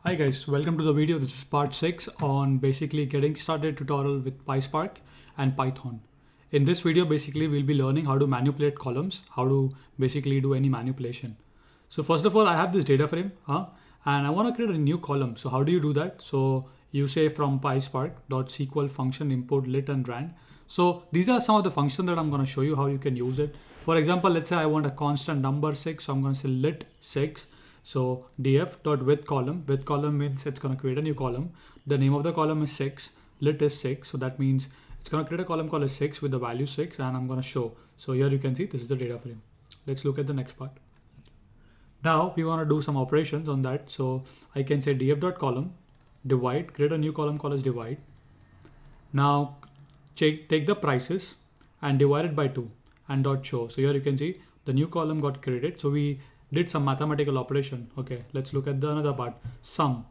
Hi guys, welcome to the video. This is part 6 on basically getting started tutorial with PySpark and Python. In this video, basically we'll be learning how to manipulate columns, how to basically do any manipulation. So first of all, I have this data frame and I want to create a new column. So how do you do that? So you say from PySpark.sql function import lit and rand. So these are some of the functions that I'm going to show you how you can use it. For example, let's say I want a constant number 6. So I'm going to say lit 6. So df.with column means it's going to create a new column. The name of the column is 6, lit is 6. So that means it's going to create a column called a 6 with the value 6 and I'm going to show. So here you can see this is the data frame. Let's look at the next part. Now we want to do some operations on that. So I can say df.column, divide, create a new column called as divide. Now take the prices and divide it by 2 and dot show. So here you can see the new column got created. So we did some mathematical operation. Okay, let's look at the another part, sum.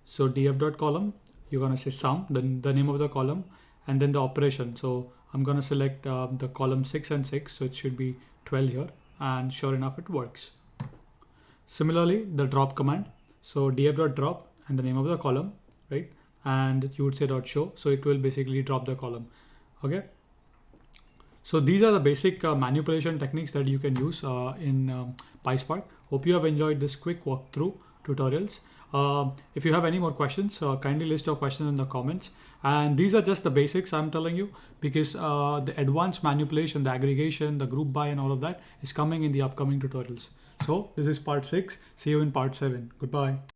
So df.column, you're gonna say sum, then the name of the column, and then the operation. So I'm gonna select the column 6 and 6, so it should be 12 here, and sure enough it works. Similarly, the drop command. So df.drop and the name of the column, right? And you would say dot show, so it will basically drop the column. Okay. So these are the basic manipulation techniques that you can use in PySpark. Hope you have enjoyed this quick walkthrough tutorials. If you have any more questions, kindly list your questions in the comments. And these are just the basics I'm telling you, because the advanced manipulation, the aggregation, the group by and all of that is coming in the upcoming tutorials. So this is part 6. See you in part 7. Goodbye.